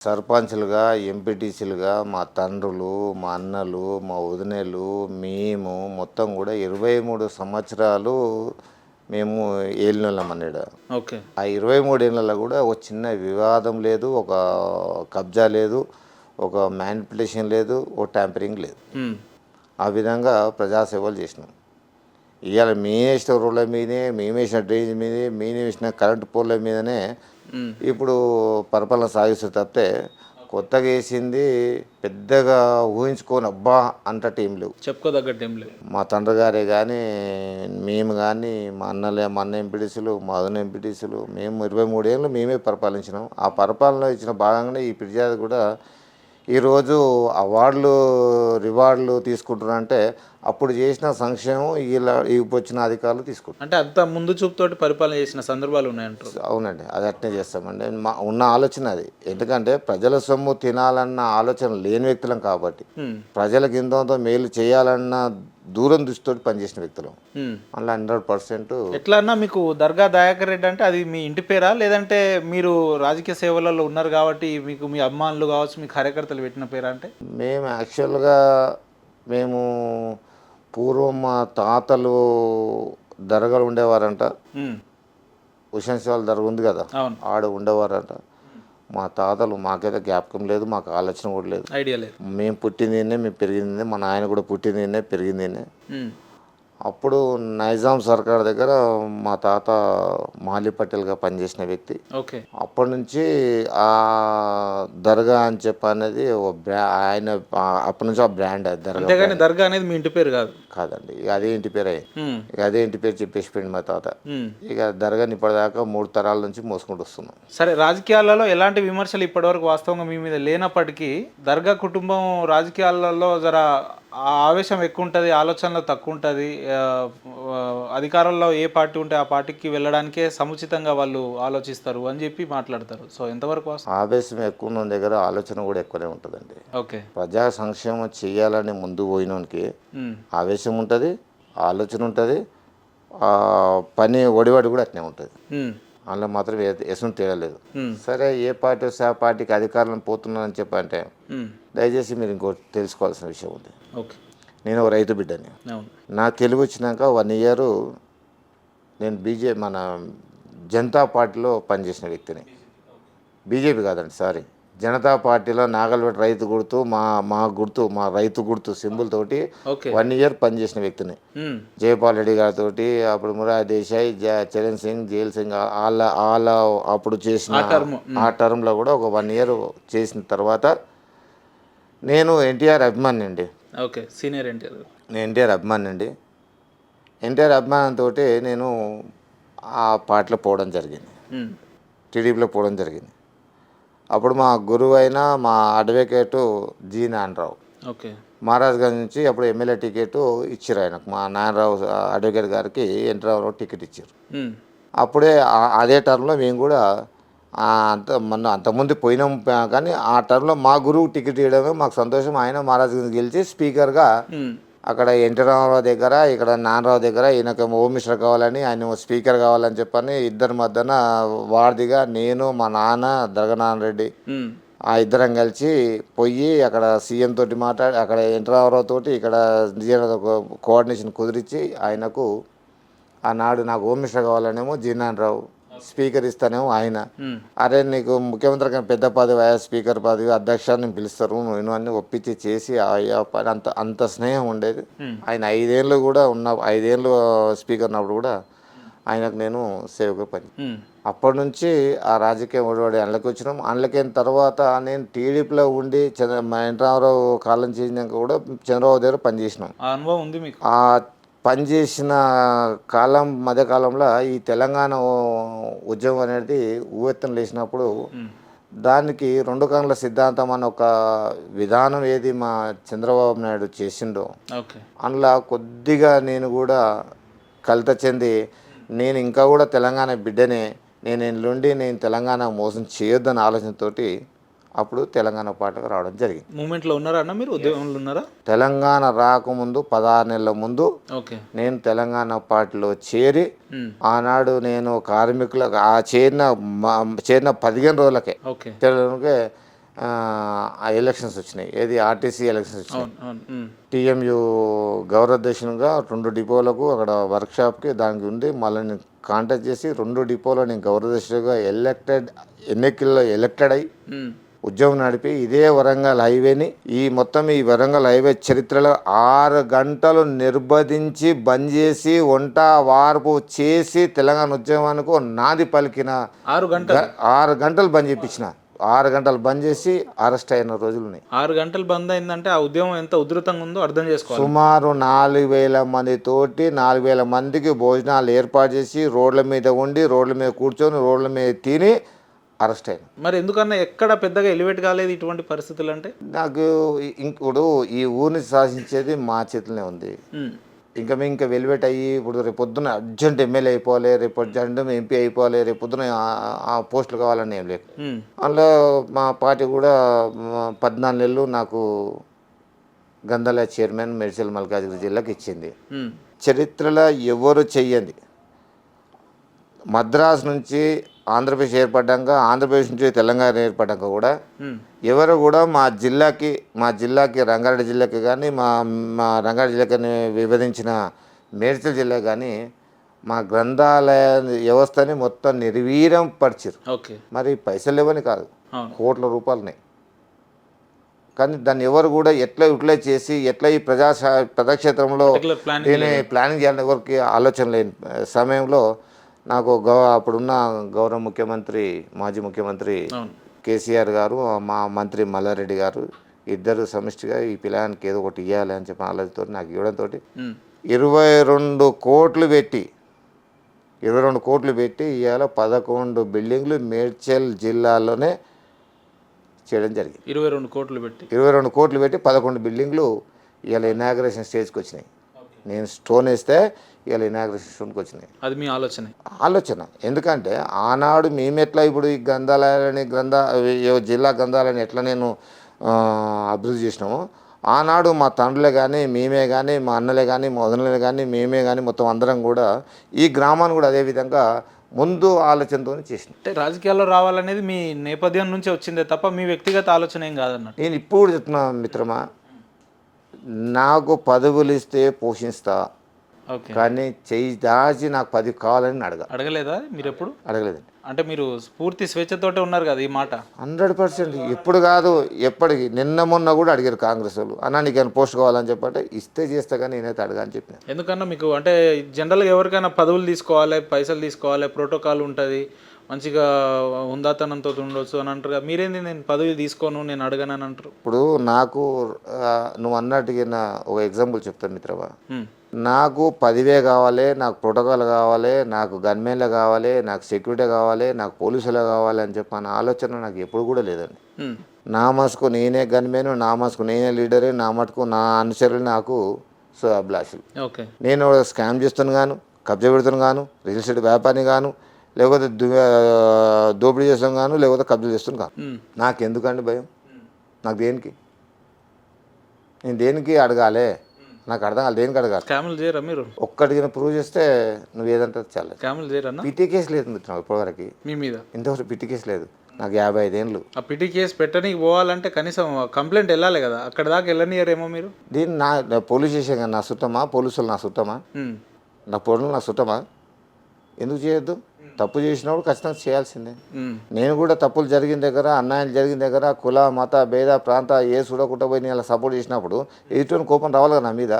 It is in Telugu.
సర్పంచులుగా, ఎంపీటీసీలుగా మా తండ్రులు, మా అన్నలు, మా వదినలు, మేము మొత్తం కూడా 23 సంవత్సరాలు మేము ఏలినోళ్ళమన్నాడ. ఓకే. ఆ 23 ఏళ్లలో కూడా ఒక చిన్న వివాదం లేదు, ఒక కబ్జా లేదు, ఒక మ్యానిపులేషన్ లేదు, ఒక ట్యాంపరింగ్ లేదు. ఆ విధంగా ప్రజాసేవలు చేసినాం. ఇవాళ మేము వేసిన రోడ్ల మీదే, మేము వేసిన డ్రైనేజ్ మీదే, మేము వేసిన కరెంటు పోల్ల మీదనే ఇప్పుడు పరిపాలన సాగిస్తూ తప్పితే కొత్తగా వేసింది పెద్దగా ఊహించుకొని అబ్బా అంత టీం లేవు, చెప్పుకోదగ్గట్టు ఏం లేవు. మా తండ్రి గారే కానీ మేము కానీ మా అన్న ఎంపీటీసీలు, మా అదన ఎంపీటీసీలు, మేము 23 ఏళ్ళు మేమే పరిపాలించినాం. ఆ పరిపాలన ఇచ్చిన భాగంగానే ఈ ఫిర్యాదు కూడా ఈరోజు అవార్డులు రివార్డులు తీసుకుంటున్నారంటే అప్పుడు చేసిన సంక్షేమం ఇలా ఇప్పుడు వచ్చిన అధికారులు తీసుకుంటారు. అంటే అంత ముందు చూపుతోటి పరిపాలన చేసిన సందర్భాలు ఉన్నాయంటారు. అవునండి, అది అట్నే చేస్తామండి. మా ఉన్న ఆలోచన అది. ఎందుకంటే ప్రజల సొమ్ము తినాలన్న ఆలోచన లేని వ్యక్తులం కాబట్టి, ప్రజలకు ఇంతో మేలు చేయాలన్న దూరం దృష్టితోటి పనిచేసిన వ్యక్తులం. అలా 100%. ఎట్లా అన్నా మీకు దర్గా దయాకర్ రెడ్డి అంటే అది మీ ఇంటి పేరా, లేదంటే మీరు రాజకీయ సేవలలో ఉన్నారు కాబట్టి మీకు మీ అభిమానులు కావచ్చు, మీ కార్యకర్తలు పెట్టిన పేరా? అంటే మేము యాక్చువల్గా మేము పూర్వం మా తాతలు దర్గాలు ఉండేవారంట. హుసేన్ సాగర్ దర్గా ఉంది కదా, ఆడ ఉండేవారంట. మా తాతలు, మాకైతే జ్ఞాపకం లేదు, మాకు ఆలోచన కూడా లేదు, ఐడియా లేదు. మేము పుట్టింది, మేము పెరిగింది, మా నాయన కూడా పుట్టింది, పెరిగింది. అప్పుడు నైజాం సర్కార్ దగ్గర మా తాత మాలి పటేల్గా పనిచేసిన వ్యక్తి. ఓకే. అప్పటి నుంచి ఆ దర్గా అని చెప్పి అనేది ఆయన అప్పటి నుంచి ఆ బ్రాండ్ అది దర్గా. అంతేగాని దర్గా అనేది మీ ఇంటి పేరు కాదు. కాదండి, ఇక అదే ఇంటి పేరే. ఇక అదే ఇంటి పేరు చెప్పేసిపోయింది మా తాత. ఇక దర్గాని ఇప్పటిదాకా 3 తరాల నుంచి మోసుకుంటూ వస్తున్నాం. సరే, రాజకీయాలలో ఎలాంటి విమర్శలు ఇప్పటివరకు వాస్తవంగా మీ మీద లేనప్పటికీ దర్గా కుటుంబం రాజకీయాలలో జర ఆవేశం ఎక్కువ ఉంటుంది, ఆలోచనలు తక్కువ ఉంటుంది. అధికారంలో ఏ పార్టీ ఉంటే ఆ పార్టీకి వెళ్ళడానికే సముచితంగా వాళ్ళు ఆలోచిస్తారు అని చెప్పి మాట్లాడతారు. సో ఎంతవరకు ఆవేశం ఎక్కువ ఉన్న దగ్గర ఆలోచన కూడా ఎక్కువనే ఉంటుందండి. ఓకే. ప్రజా సంక్షేమం చేయాలని ముందు పోయినోనికి ఆవేశం ఉంటుంది, ఆలోచన ఉంటుంది, పని ఒడివాడి కూడా అట్నే ఉంటుంది. అందులో మాత్రం ఎసును తేడలేదు. సరే, ఏ పార్టీ వస్తే ఆ పార్టీకి అధికారులను పోతున్నానని చెప్పంటే దయచేసి మీరు ఇంకోటి తెలుసుకోవాల్సిన విషయం ఉంది. నేను ఒక రైతు బిడ్డని. నాకు తెలుగు వచ్చినాక 1 ఇయర్ నేను మన జనతా పార్టీలో పనిచేసిన వ్యక్తిని. బీజేపీ కాదండి, సారీ, జనతా పార్టీలో నాగల్వేట రైతు గుర్తు, మా రైతు గుర్తు సింబుల్ తోటి 1 ఇయర్ పనిచేసిన వ్యక్తిని. జయపాల్ రెడ్డి గారితో, అప్పుడు మురారి దేశాయ్, చరణ్ సింగ్, జైల్ సింగ్ వాళ్ళ అప్పుడు చేసిన ఆ టర్మ్లో కూడా ఒక 1 ఇయర్ చేసిన తర్వాత నేను ఎన్టీఆర్ అభిమాని అండి. ఓకే. సీనియర్ ఎన్టీఆర్. నేను ఎన్టీఆర్ అభిమాని అండి. ఎన్టీఆర్ అభిమానంతో నేను ఆ పార్టీలో పోవడం జరిగింది, టీడీపీలో పోవడం జరిగింది. అప్పుడు మా గురువు అయిన మా అడ్వకేటు జి నారాయణరావు, మహారాజ్ గారి నుంచి అప్పుడు ఎమ్మెల్యే టికెట్ ఇచ్చారు ఆయనకు. మా నారాయణరావు అడ్వకేట్ గారికి ఎన్టీ రామారావు టికెట్ ఇచ్చారు. అప్పుడే అదే టర్మ్లో మేము కూడా అంతకుముందు పోయినాం, కానీ ఆ టర్మ్లో మా గురువు టికెట్ ఇవ్వడమే మాకు సంతోషం. ఆయన మహారాజ్ గారిని గెలిచి స్పీకర్గా అక్కడ ఎన్టీ రామారావు దగ్గర, ఇక్కడ నారాయణరావు దగ్గర ఈయనకు హోమ్ మినిస్టర్ కావాలని, ఆయన స్పీకర్ కావాలని చెప్పని ఇద్దరి మధ్యన వార్దిగా నేను, మా నాన్న దర్గనారాయణ రెడ్డి ఆ ఇద్దరం కలిసి పోయి అక్కడ సీఎం తోటి మాట్లాడి, అక్కడ ఎన్టీ రామారావు తోటి ఇక్కడ కోఆర్డినేషన్ కుదిరించి ఆయనకు ఆనాడు నాకు హోమ్ మినిస్టర్ కావాలనేమో జీనారావు, స్పీకర్ ఇస్తానేమో ఆయన. అరే నీకు ముఖ్యమంత్రి పెద్ద పదవి, స్పీకర్ పదవి, అధ్యక్షాన్ని పిలుస్తారు, నేను అన్ని ఒప్పించి చేసి అంత స్నేహం ఉండేది. ఆయన 5 ఏళ్ళు కూడా 5 ఏళ్ళు స్పీకర్ ఉన్నప్పుడు కూడా ఆయనకు నేను సేవగా పని. అప్పటి నుంచి ఆ రాజకీయం ఓడివాడి అందులోకి వచ్చినాం. అందులోకి తర్వాత నేను టీడీపీలో ఉండి ఎన్టీ రామారావు కాలం చేసినాక కూడా చంద్రబాబు దగ్గర పనిచేసినాం. అనుభవం ఉంది మీకు. ఆ పనిచేసిన మధ్యకాలంలో ఈ తెలంగాణ ఉద్యమం అనేది ఊవెత్తున లేచినప్పుడు దానికి 2 కన్నుల సిద్ధాంతం అన్న ఒక విధానం ఏది మా చంద్రబాబు నాయుడు చేసిండో అందులో కొద్దిగా నేను కూడా కలత చెంది, నేను ఇంకా కూడా తెలంగాణ బిడ్డనే, నేను తెలంగాణ మోసం చేయొద్దన్న ఆలోచనతోటి అప్పుడు తెలంగాణ పార్టీకి రావడం జరిగింది. మూమెంట్లో ఉన్నారా అన్న మీరు? ఉద్యమంలో ఉన్నారా? తెలంగాణ రాకముందు 16 నెలల ముందు నేను తెలంగాణ పార్టీలో చేరి ఆనాడు నేను కార్మికులకు చేరిన 15 రోజులకే ఆ ఎలక్షన్స్ వచ్చినాయి, ఏది ఆర్టీసీ ఎలక్షన్స్ వచ్చినాయి. అవును అవును. టీఎంయు గౌరవాధ్యక్షునిగా 2 డిపోలకు అక్కడ వర్క్షాప్కి దానికి ఉండి మళ్ళీ నేను కాంటాక్ట్ చేసి 2 డిపోలో నేను గౌరవాధ్యక్షుడిగా ఎన్నికల్లో ఎలక్టెడ్ అయ్యి ఉద్యోగం నడిపి ఇదే వరంగల్ హైవేని ఈ వరంగల్ హైవే చరిత్రలో 6 గంటలు నిర్బంధించి బంద్ చేసి వంట వార్పు చేసి తెలంగాణ ఉద్యమానికి నాంది పలికిన 6 గంటలు 6 గంటలు బంద్ చేయించిన. 6 గంటలు బంద్ చేసి అరెస్ట్ అయిన రోజులు ఉన్నాయి. 6 గంటలు బంద్ అయిందంటే ఆ ఉద్యమం ఎంత ఉధృతంగా ఉందో అర్థం చేసుకోవాలి. సుమారు 4,000 మందితోటి 4,000 మందికి భోజనాలు ఏర్పాటు చేసి రోడ్ల మీద ఉండి రోడ్ల మీద కూర్చొని రోడ్ల మీద తిని అరెస్ట్ అయ్యాను. మరి ఎందుకన్నా ఎక్కడ పెద్దగా ఎలివేట్ కాలేదు ఇటువంటి పరిస్థితులు అంటే? నాకు ఇప్పుడు ఈ ఊరిని శాసించేది మా చేతిలోనే ఉంది. ఇంకా వెలివేట్ అయ్యి ఇప్పుడు రేపు పొద్దున అర్జెంట్ ఎమ్మెల్యే అయిపోవాలి, రేపు అర్జెంట్ ఎంపీ అయిపోవాలి, రేపు పొద్దున ఆ పోస్టులు కావాలని ఏం లేదు. అందులో మా పార్టీ కూడా 14 నెలలు నాకు గంధాల చైర్మన్ మేడ్చల్ మల్కాజ్గిరి జిల్లాకి ఇచ్చింది. చరిత్రలో ఎవరు చెయ్యండి. మద్రాసు నుంచి ఆంధ్రప్రదేశ్ ఏర్పడ్డాక, ఆంధ్రప్రదేశ్ నుంచి తెలంగాణ ఏర్పడ్డాక కూడా ఎవరు కూడా మా జిల్లాకి రంగారెడ్డి జిల్లాకి కానీ మా రంగారెడ్డి జిల్లాకి విభజించిన మేడ్చల్ జిల్లా కానీ మా గ్రంథాలయ వ్యవస్థని మొత్తం నిర్వీర్యం పరిచారు. ఓకే. మరి పైసలు ఇవ్వని కాదు, కోట్ల రూపాయలున్నాయి. కానీ దాన్ని ఎవరు కూడా ఎట్లా యూటిలైజ్ చేసి ఎట్లా ఈ ప్రజాక్షేత్రంలో దీన్ని ప్లానింగ్ చేయాలని ఎవరికి ఆలోచన లేని సమయంలో నాకు అప్పుడున్న గౌరవ ముఖ్యమంత్రి మాజీ ముఖ్యమంత్రి కేసీఆర్ గారు, మా మంత్రి మల్లారెడ్డి గారు ఇద్దరు సమిష్టిగా ఈ పిల్లానికి ఏదో ఒకటి ఇవ్వాలి అని చెప్పి ఆలోచనతో నాకు ఇవ్వడంతో 22 కోట్లు పెట్టి ఇవాళ 11 బిల్డింగ్లు మేడ్చల్ జిల్లాలోనే చేయడం జరిగింది. 22 కోట్లు పెట్టి 11 బిల్డింగ్లు ఇవాళ ఇనాగ్రేషన్ స్టేజ్కి వచ్చినాయి. నేను స్టోన్ వేస్తే ఇవాళ ఇనాగ్రేషన్ స్టోన్కి వచ్చినాయి. అది మీ ఆలోచన. ఎందుకంటే ఆనాడు మేమెట్లా ఇప్పుడు ఈ జిల్లా గ్రంథాలని ఎట్లా నేను అభివృద్ధి చేసినామో, ఆనాడు మా తండ్రులే కానీ మేమే కానీ మా అన్నలే కానీ మా వదనలే కానీ మేమే కానీ మొత్తం అందరం కూడా ఈ గ్రామాన్ని కూడా అదేవిధంగా ముందు ఆలోచనతో చేసిన. అంటే రాజకీయాల్లో రావాలనేది మీ నేపథ్యం నుంచి వచ్చిందే తప్ప మీ వ్యక్తిగత ఆలోచన ఏం కాదన్నట్టు. నేను ఇప్పుడు చెప్తున్నా మిత్రమా, నాకు పదవులు ఇస్తే పోషిస్తా, కానీ చెయ్యి దాచి నాకు 10 కావాలని అడగలేదా మీరు ఎప్పుడు? అడగలేదండి. అంటే మీరు పూర్తి స్వేచ్ఛతోటే ఉన్నారు కదా ఈ మాట? 100%. ఇప్పుడు కాదు, ఎప్పటికి. నిన్న మొన్న కూడా అడిగారు కాంగ్రెస్ వాళ్ళు, అన్న నీకైనా పోస్ట్ కావాలని చెప్పంటే ఇస్తే చేస్తా కానీ నేనైతే అడగా అని చెప్పిన. ఎందుకన్నా మీకు అంటే జనరల్గా ఎవరికైనా పదవులు తీసుకోవాలి, పైసలు తీసుకోవాలి, ప్రోటోకాల్ ఉంటుంది, మంచిగా హుందాతనంతో ఉండొచ్చు అని అంటారు కదా. మీరేంది నేను పదవి తీసుకోను నేను అడగను అని అంటారు? ఇప్పుడు నాకు నువ్వు అన్నట్టుగా ఒక ఎగ్జాంపుల్ చెప్తాను మిత్రమా. నాకు 10,000 కావాలి, నాకు ప్రోటోకాల్ కావాలి, నాకు గన్మెన్లు కావాలి, నాకు సెక్యూరిటీ కావాలి, నాకు పోలీసులు కావాలి అని చెప్పి అన్న ఆలోచన నాకు ఎప్పుడు కూడా లేదండి. నా మటుకు నేనే గన్మెన్, నా మటుకు నేనే లీడరే, నా మటుకు నా అనుచరులు నాకు అభిలాషులు. నేను స్కామ్ చేస్తాను గాను, కబ్జా పెడుతాను గాను, రియల్ ఎస్టేట్ వ్యాపారిని గాను, లేకపోతే దోపిడీ చేస్తాను గాను, లేకపోతే కబ్జా చేస్తాను కాను. నాకు ఎందుకండి భయం? నాకు దేనికి? నేను దేనికి అడగాలి? నాకు అర్థం కాదు దేనికి అడగాలి. స్కామ్లు చేయరా మీరు? ఒక్కడికి ప్రూవ్ చేస్తే నువ్వు ఏదంటే చాలా. స్కామ్లు చేయరా? పిటి కేసు లేదు ఇప్పటివరకు మీ మీద. ఇంతవరకు పిటి కేసు లేదు. నాకు 55 ఏళ్ళు. ఆ పిటి కేసు పెట్టడానికి పోవాలంటే కనీసం కంప్లైంట్ వెళ్ళాలి కదా, అక్కడ దాకా వెళ్ళనియరేమో మీరు. దీన్ని నా పోలీస్ స్టేషన్ నా సుట్టమా, పోలీసులు నా సుట్టమా, నా పోలీసులు నా సుట్టమా? ఎందుకు చేయొద్దు? తప్పు చేసినప్పుడు ఖచ్చితంగా చేయాల్సిందే. నేను కూడా తప్పులు జరిగిన దగ్గర, అన్యాయాలు జరిగిన దగ్గర కుల మత భేద ప్రాంత ఏ చూడకుండా పోయి నేను అలా సపోర్ట్ చేసినప్పుడు ఎదుటి కోపం రావాలి కదా నా మీద.